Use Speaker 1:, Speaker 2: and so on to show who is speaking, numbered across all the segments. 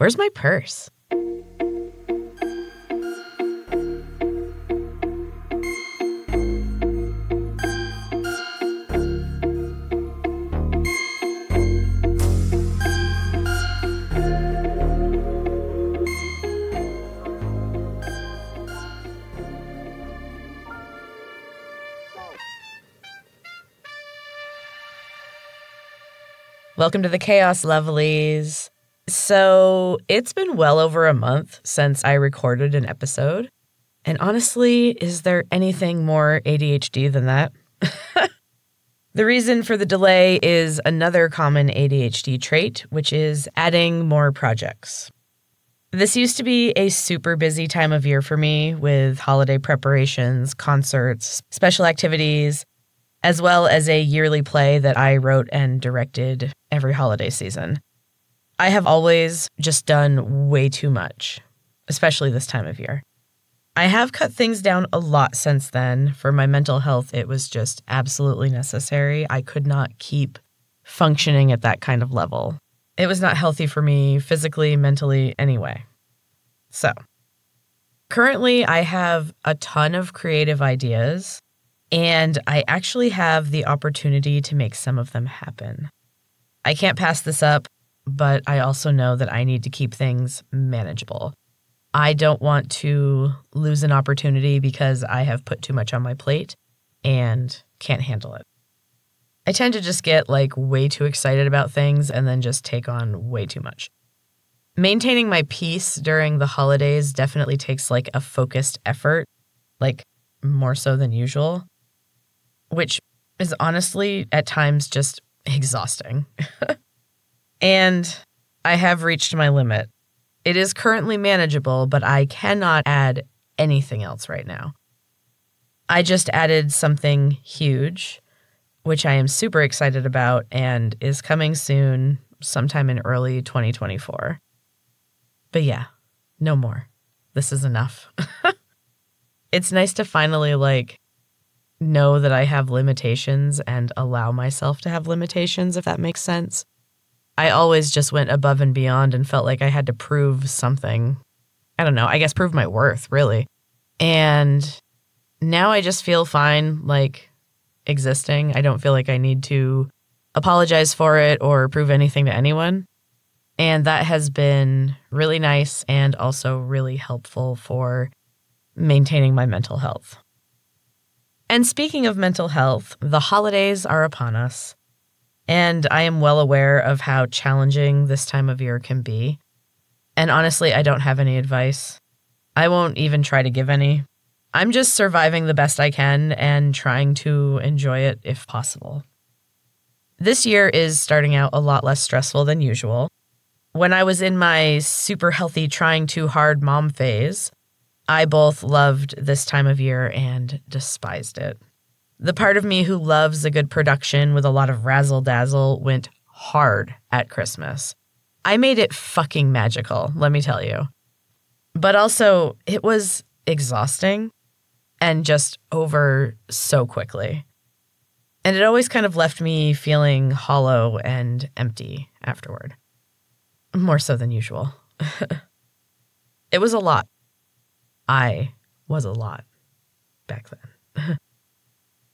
Speaker 1: Where's my purse? Welcome to the Chaos, lovelies. So it's been well over a month since I recorded an episode. And honestly, is there anything more ADHD than that? The reason for the delay is another common ADHD trait, which is adding more projects. This used to be a super busy time of year for me with holiday preparations, concerts, special activities, as well as a yearly play that I wrote and directed every holiday season. I have always just done way too much, especially this time of year. I have cut things down a lot since then. For my mental health, it was just absolutely necessary. I could not keep functioning at that kind of level. It was not healthy for me physically, mentally, anyway. So, currently I have a ton of creative ideas, and I actually have the opportunity to make some of them happen. I can't pass this up, but I also know that I need to keep things manageable. I don't want to lose an opportunity because I have put too much on my plate and can't handle it. I tend to just get way too excited about things and then just take on way too much. Maintaining my peace during the holidays definitely takes a focused effort, more so than usual, which is honestly at times just exhausting. And I have reached my limit. It is currently manageable, but I cannot add anything else right now. I just added something huge, which I am super excited about and is coming soon, sometime in early 2024. But yeah, no more. This is enough. It's nice to finally know that I have limitations and allow myself to have limitations, if that makes sense. I always just went above and beyond and felt like I had to prove something. I don't know, I guess prove my worth, really. And now I just feel fine, existing. I don't feel like I need to apologize for it or prove anything to anyone. And that has been really nice and also really helpful for maintaining my mental health. And speaking of mental health, the holidays are upon us, and I am well aware of how challenging this time of year can be. And honestly, I don't have any advice. I won't even try to give any. I'm just surviving the best I can and trying to enjoy it if possible. This year is starting out a lot less stressful than usual. When I was in my super healthy, trying too hard mom phase, I both loved this time of year and despised it. The part of me who loves a good production with a lot of razzle-dazzle went hard at Christmas. I made it fucking magical, let me tell you. But also, it was exhausting and just over so quickly. And it always kind of left me feeling hollow and empty afterward. More so than usual. It was a lot. I was a lot back then.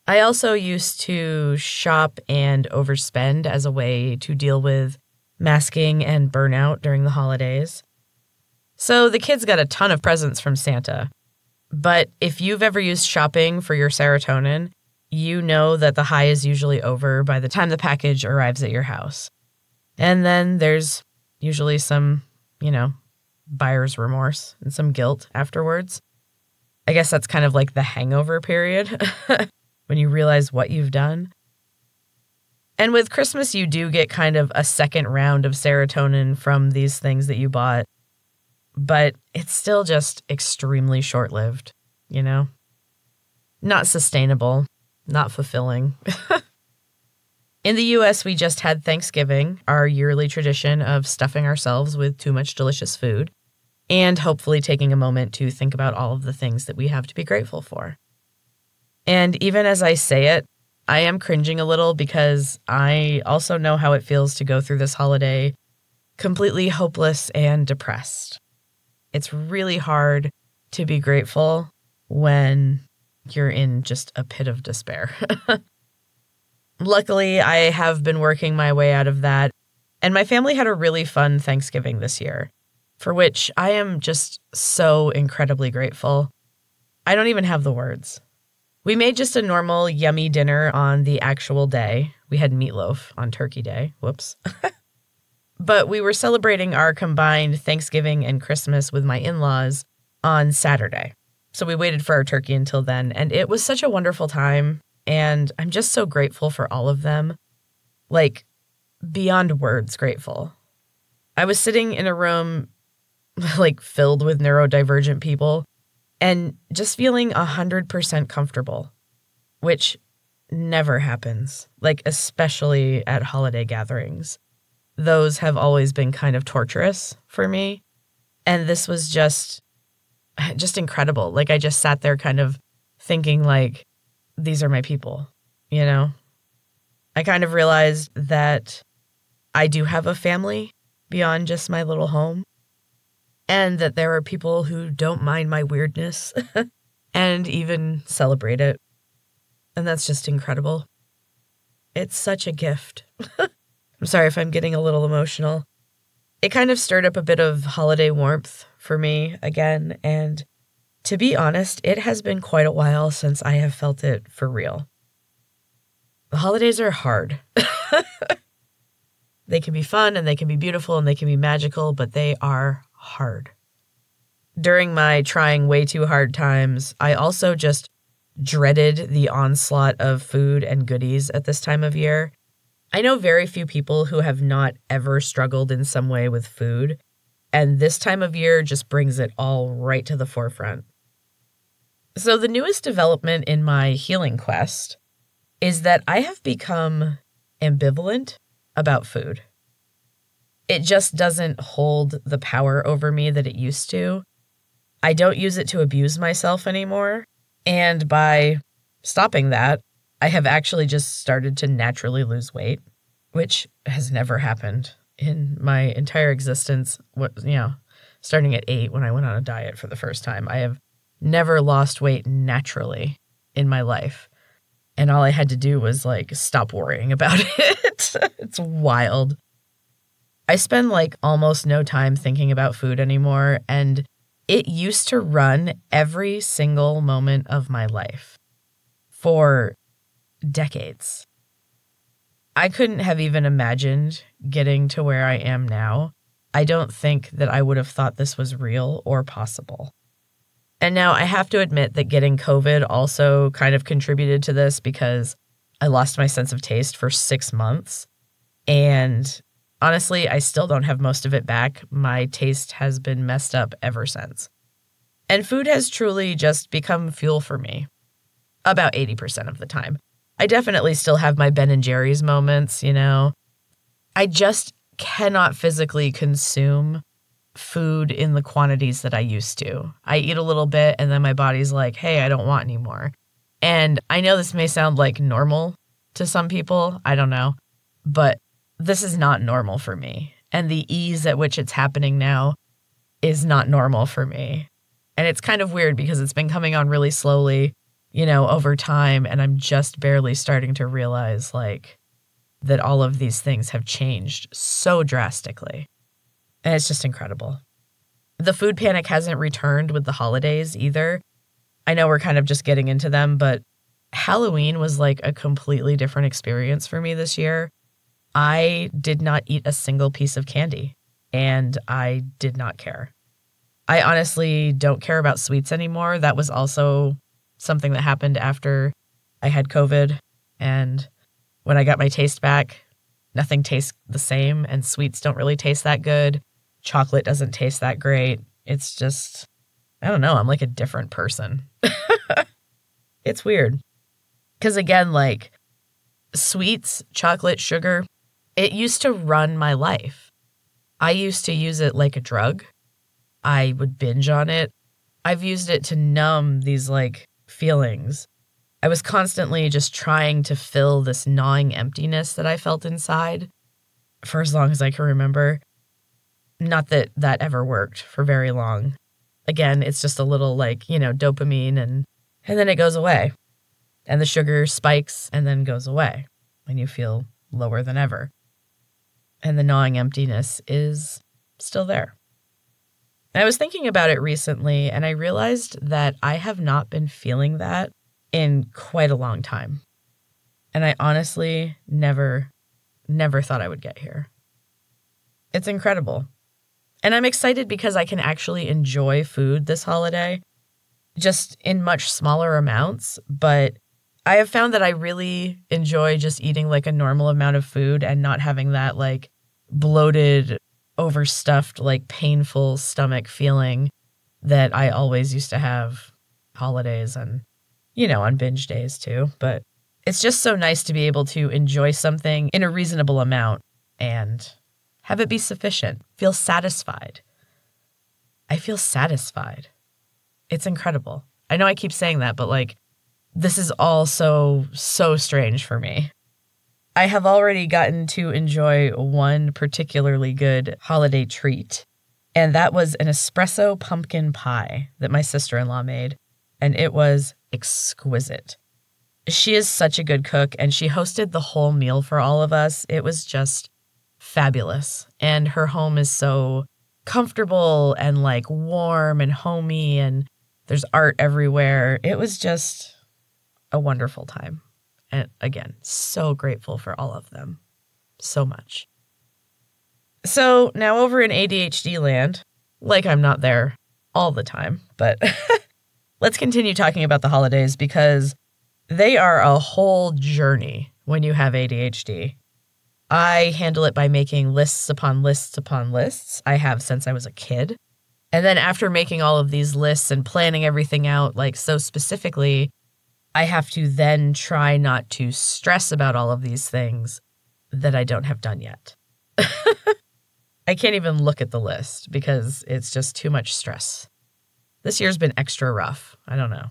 Speaker 1: I also used to shop and overspend as a way to deal with masking and burnout during the holidays. So the kids got a ton of presents from Santa. But if you've ever used shopping for your serotonin, you know that the high is usually over by the time the package arrives at your house. And then there's usually some, buyer's remorse and some guilt afterwards. I guess that's kind of like the hangover period when you realize what you've done. And with Christmas, you do get kind of a second round of serotonin from these things that you bought, but it's still just extremely short-lived, Not sustainable, not fulfilling. In the U.S., we just had Thanksgiving, our yearly tradition of stuffing ourselves with too much delicious food, and hopefully taking a moment to think about all of the things that we have to be grateful for. And even as I say it, I am cringing a little because I also know how it feels to go through this holiday completely hopeless and depressed. It's really hard to be grateful when you're in just a pit of despair. Luckily, I have been working my way out of that, and my family had a really fun Thanksgiving this year, for which I am just so incredibly grateful. I don't even have the words. We made just a normal, yummy dinner on the actual day. We had meatloaf on Turkey Day. Whoops. But we were celebrating our combined Thanksgiving and Christmas with my in-laws on Saturday. So we waited for our turkey until then, and it was such a wonderful time, and I'm just so grateful for all of them. Like, beyond words grateful. I was sitting in a room, like, filled with neurodivergent people, and just feeling 100% comfortable, which never happens, like, especially at holiday gatherings. Those have always been kind of torturous for me, and this was just incredible. Like, I just sat there kind of thinking, like, these are my people, you know? I kind of realized that I do have a family beyond just my little home, and that there are people who don't mind my weirdness and even celebrate it. And that's just incredible. It's such a gift. I'm sorry if I'm getting a little emotional. It kind of stirred up a bit of holiday warmth for me again, and to be honest, it has been quite a while since I have felt it for real. The holidays are hard. They can be fun, and they can be beautiful, and they can be magical, but they are hard. During my trying way too hard times, I also just dreaded the onslaught of food and goodies at this time of year. I know very few people who have not ever struggled in some way with food, and this time of year just brings it all right to the forefront. So the newest development in my healing quest is that I have become ambivalent about food. It just doesn't hold the power over me that it used to. I don't use it to abuse myself anymore, and by stopping that, I have actually just started to naturally lose weight, which has never happened in my entire existence. Starting at 8 when I went on a diet for the first time. I have never lost weight naturally in my life. And all I had to do was, like, stop worrying about it. It's wild. I spend, like, almost no time thinking about food anymore, and it used to run every single moment of my life for decades. I couldn't have even imagined getting to where I am now. I don't think that I would have thought this was real or possible. And now I have to admit that getting COVID also kind of contributed to this because I lost my sense of taste for 6 months. And honestly, I still don't have most of it back. My taste has been messed up ever since. And food has truly just become fuel for me about 80% of the time. I definitely still have my Ben & Jerry's moments, you know. I just cannot physically consume food in the quantities that I used to. I eat a little bit and then my body's like, hey, I don't want any more. And I know this may sound like normal to some people, I don't know, but this is not normal for me. And the ease at which it's happening now is not normal for me. And it's kind of weird because it's been coming on really slowly, you know, over time, and I'm just barely starting to realize, like, that all of these things have changed so drastically. And it's just incredible. The food panic hasn't returned with the holidays either. I know we're kind of just getting into them, but Halloween was like a completely different experience for me this year. I did not eat a single piece of candy, and I did not care. I honestly don't care about sweets anymore. That was also something that happened after I had COVID, and when I got my taste back, nothing tastes the same, and sweets don't really taste that good. Chocolate doesn't taste that great. It's just, I don't know, I'm like a different person. It's weird. Because again, like, sweets, chocolate, sugar, it used to run my life. I used to use it like a drug. I would binge on it. I've used it to numb these, like, feelings. I was constantly just trying to fill this gnawing emptiness that I felt inside for as long as I can remember. Not that that ever worked for very long. Again, it's just a little dopamine and then it goes away. And the sugar spikes and then goes away and you feel lower than ever. And the gnawing emptiness is still there. I was thinking about it recently and I realized that I have not been feeling that in quite a long time. And I honestly never thought I would get here. It's incredible. And I'm excited because I can actually enjoy food this holiday, just in much smaller amounts. But I have found that I really enjoy just eating like a normal amount of food and not having that like bloated, overstuffed, like painful stomach feeling that I always used to have holidays and, on binge days too. But it's just so nice to be able to enjoy something in a reasonable amount and have it be sufficient. Feel satisfied. I feel satisfied. It's incredible. I know I keep saying that, but like, this is all so strange for me. I have already gotten to enjoy one particularly good holiday treat, and that was an espresso pumpkin pie that my sister-in-law made, and it was exquisite. She is such a good cook, and she hosted the whole meal for all of us. It was just fabulous, and her home is so comfortable and like warm and homey, and there's art everywhere. It was just a wonderful time. And again, so grateful for all of them. So much. So now over in ADHD land, like I'm not there all the time, but let's continue talking about the holidays because they are a whole journey when you have ADHD. I handle it by making lists upon lists upon lists. I have since I was a kid. And then after making all of these lists and planning everything out like so specifically, I have to then try not to stress about all of these things that I don't have done yet. I can't even look at the list because it's just too much stress. This year's been extra rough. I don't know.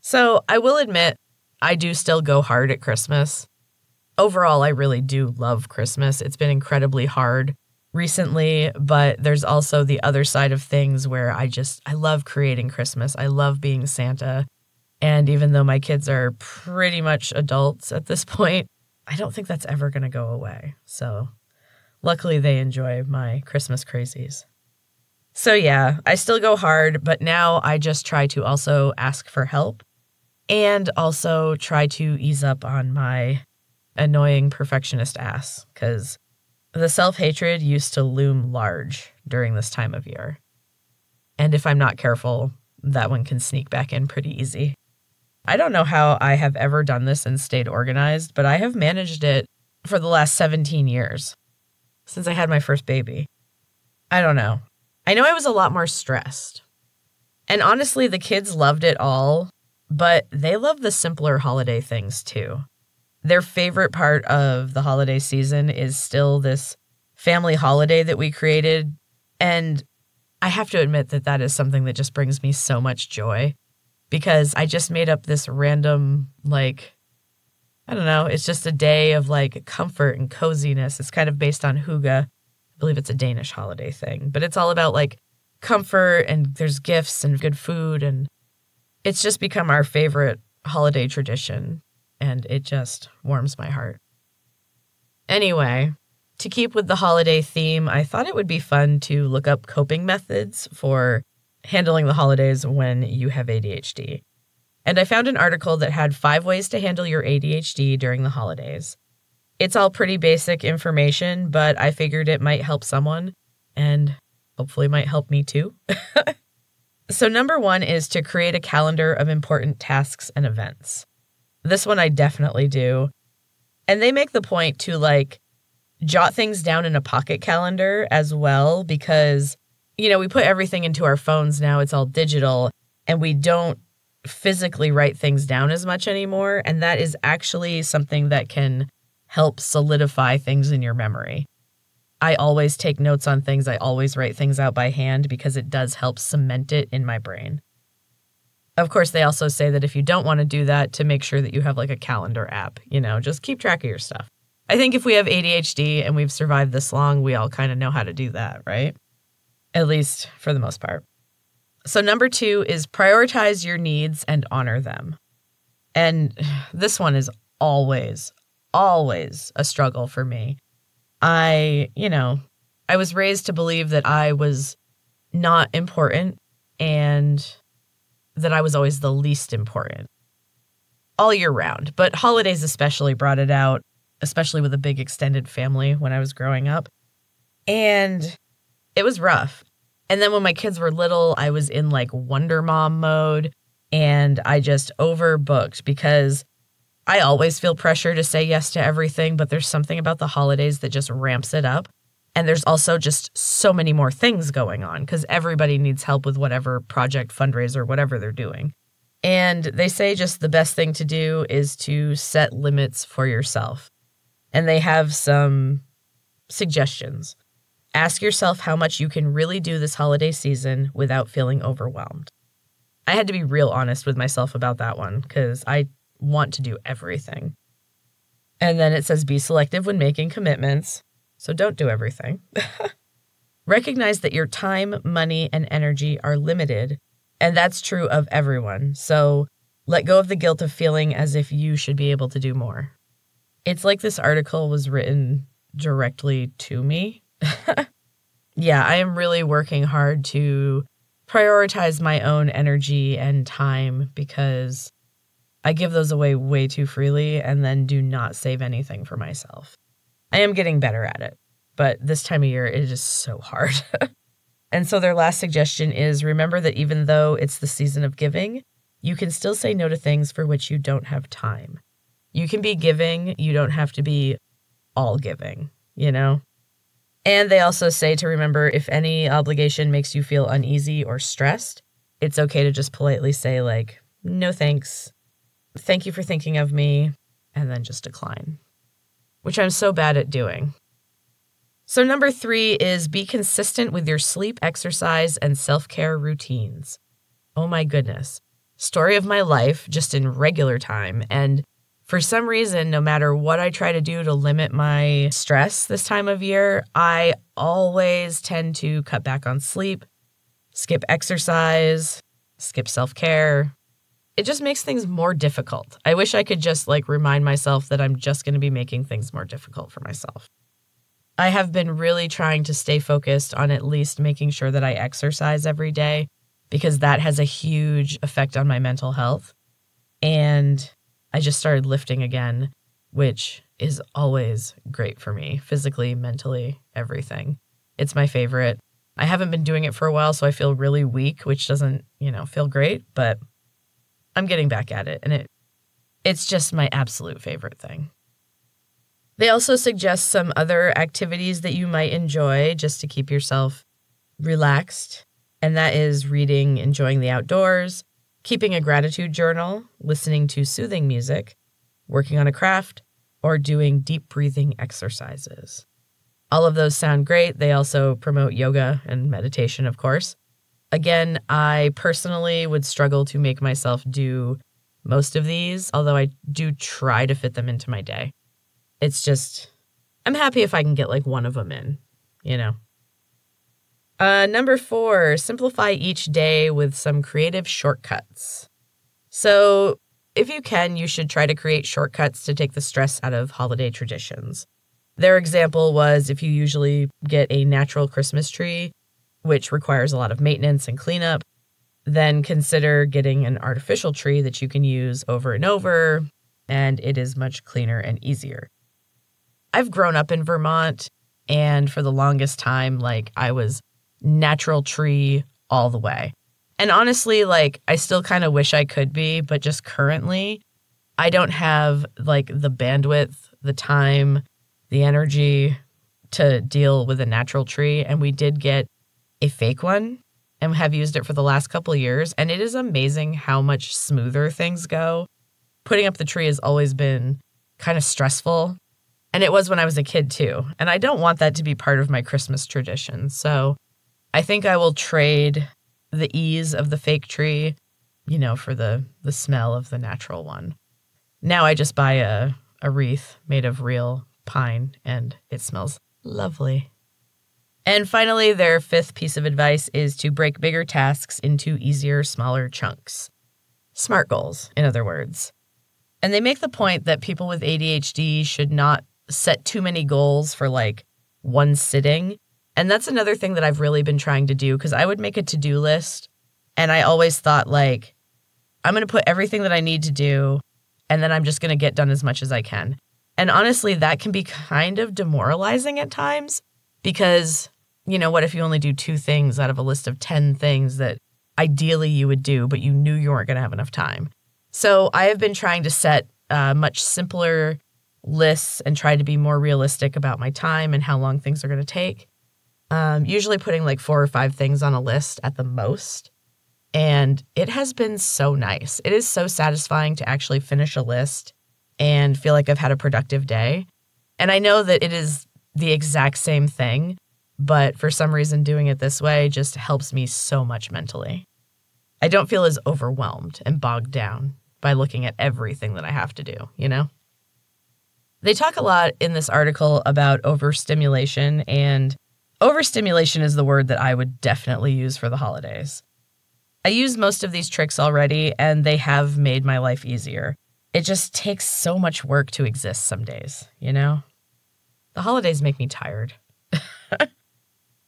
Speaker 1: So I will admit, I do still go hard at Christmas. Overall, I really do love Christmas. It's been incredibly hard recently, but there's also the other side of things where I love creating Christmas. I love being Santa. And even though my kids are pretty much adults at this point, I don't think that's ever going to go away. So luckily they enjoy my Christmas crazies. So yeah, I still go hard, but now I just try to also ask for help and also try to ease up on my annoying perfectionist ass because the self-hatred used to loom large during this time of year. And if I'm not careful, that one can sneak back in pretty easy. I don't know how I have ever done this and stayed organized, but I have managed it for the last 17 years, since I had my first baby. I don't know. I know I was a lot more stressed. And honestly, the kids loved it all, but they love the simpler holiday things too. Their favorite part of the holiday season is still this family holiday that we created, and I have to admit that that is something that just brings me so much joy. Because I just made up this random, I don't know, it's just a day of comfort and coziness. It's kind of based on hygge. I believe it's a Danish holiday thing. But it's all about comfort and there's gifts and good food. And it's just become our favorite holiday tradition. And it just warms my heart. Anyway, to keep with the holiday theme, I thought it would be fun to look up coping methods for handling the holidays when you have ADHD. And I found an article that had 5 ways to handle your ADHD during the holidays. It's all pretty basic information, but I figured it might help someone and hopefully might help me too. So number 1 is to create a calendar of important tasks and events. This one I definitely do. And they make the point to jot things down in a pocket calendar as well because we put everything into our phones now. It's all digital, and we don't physically write things down as much anymore. And that is actually something that can help solidify things in your memory. I always take notes on things. I always write things out by hand because it does help cement it in my brain. Of course, they also say that if you don't want to do that, to make sure that you have a calendar app, just keep track of your stuff. I think if we have ADHD and we've survived this long, we all kind of know how to do that, right? At least for the most part. So number 2 is prioritize your needs and honor them. And this one is always a struggle for me. I was raised to believe that I was not important and that I was always the least important all year round. But holidays especially brought it out, especially with a big extended family when I was growing up. And it was rough. And then when my kids were little, I was in like Wonder Mom mode and I just overbooked because I always feel pressure to say yes to everything, but there's something about the holidays that just ramps it up. And there's also just so many more things going on because everybody needs help with whatever project, fundraiser, whatever they're doing. And they say just the best thing to do is to set limits for yourself. And they have some suggestions. Ask yourself how much you can really do this holiday season without feeling overwhelmed. I had to be real honest with myself about that one because I want to do everything. And then it says be selective when making commitments. So don't do everything. Recognize that your time, money, and energy are limited. And that's true of everyone. So let go of the guilt of feeling as if you should be able to do more. It's like this article was written directly to me. Yeah, I am really working hard to prioritize my own energy and time because I give those away way too freely and then do not save anything for myself. I am getting better at it, but this time of year, it is so hard. And so their last suggestion is remember that even though it's the season of giving, you can still say no to things for which you don't have time. You can be giving, you don't have to be all giving, you know? And they also say to remember if any obligation makes you feel uneasy or stressed, it's okay to just politely say like, no thanks, thank you for thinking of me, and then just decline, which I'm so bad at doing. So number 3 is be consistent with your sleep, exercise, and self-care routines. Oh my goodness. Story of my life, just in regular time. And for some reason, no matter what I try to do to limit my stress this time of year, I always tend to cut back on sleep, skip exercise, skip self-care. It just makes things more difficult. I wish I could just remind myself that I'm just going to be making things more difficult for myself. I have been really trying to stay focused on at least making sure that I exercise every day because that has a huge effect on my mental health. And I just started lifting again, which is always great for me, physically, mentally, everything. It's my favorite. I haven't been doing it for a while, so I feel really weak, which doesn't, feel great, but I'm getting back at it, and it's just my absolute favorite thing. They also suggest some other activities that you might enjoy just to keep yourself relaxed, and that is reading, enjoying the outdoors, keeping a gratitude journal, listening to soothing music, working on a craft, or doing deep breathing exercises. All of those sound great. They also promote yoga and meditation, of course. Again, I personally would struggle to make myself do most of these, although I do try to fit them into my day. It's just, I'm happy if I can get one of them in, Number 4, simplify each day with some creative shortcuts. So if you can, you should try to create shortcuts to take the stress out of holiday traditions. Their example was if you usually get a natural Christmas tree, which requires a lot of maintenance and cleanup, then consider getting an artificial tree that you can use over and over, and it is much cleaner and easier. I've grown up in Vermont, and for the longest time, I was natural tree all the way. And honestly, I still kind of wish I could be, but just currently, I don't have the bandwidth, the time, the energy to deal with a natural tree. And we did get a fake one and have used it for the last couple of years. And it is amazing how much smoother things go. Putting up the tree has always been kind of stressful. And it was when I was a kid too. And I don't want that to be part of my Christmas tradition. So I think I will trade the ease of the fake tree, for the smell of the natural one. Now I just buy a wreath made of real pine, and it smells lovely. And finally, their fifth piece of advice is to break bigger tasks into easier, smaller chunks. SMART goals, in other words. And they make the point that people with ADHD should not set too many goals for like one sitting. And that's another thing that I've really been trying to do, because I would make a to-do list and I always thought like, I'm going to put everything that I need to do and then I'm just going to get done as much as I can. And honestly, that can be kind of demoralizing at times because, you know, what if you only do 2 things out of a list of 10 things that ideally you would do, but you knew you weren't going to have enough time? So I have been trying to set much simpler lists and try to be more realistic about my time and how long things are going to take. Usually putting like 4 or 5 things on a list at the most. And it has been so nice. It is so satisfying to actually finish a list and feel like I've had a productive day. And I know that it is the exact same thing, but for some reason doing it this way just helps me so much mentally. I don't feel as overwhelmed and bogged down by looking at everything that I have to do, you know? They talk a lot in this article about overstimulation, and overstimulation is the word that I would definitely use for the holidays. I use most of these tricks already, and they have made my life easier. It just takes so much work to exist some days, you know? The holidays make me tired.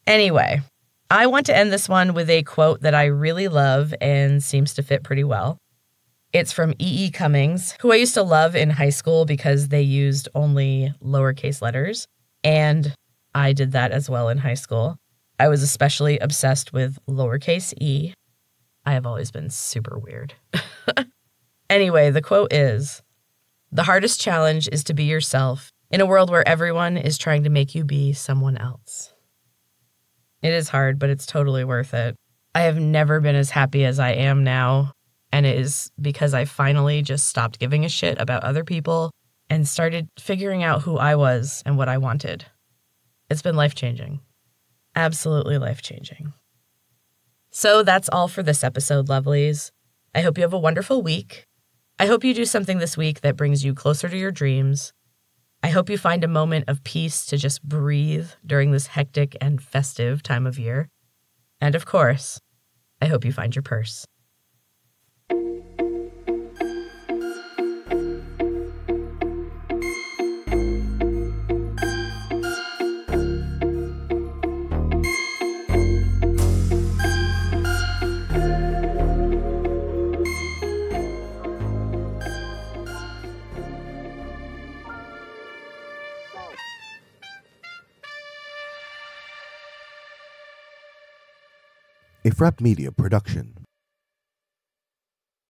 Speaker 1: Anyway, I want to end this one with a quote that I really love and seems to fit pretty well. It's from E.E. Cummings, who I used to love in high school because they used only lowercase letters, and I did that as well in high school. I was especially obsessed with lowercase e. I have always been super weird. Anyway, the quote is, "The hardest challenge is to be yourself in a world where everyone is trying to make you be someone else." It is hard, but it's totally worth it. I have never been as happy as I am now, and it is because I finally just stopped giving a shit about other people and started figuring out who I was and what I wanted. It's been life-changing. Absolutely life-changing. So that's all for this episode, lovelies. I hope you have a wonderful week. I hope you do something this week that brings you closer to your dreams. I hope you find a moment of peace to just breathe during this hectic and festive time of year. And of course, I hope you find your purse.
Speaker 2: A Frap Media production.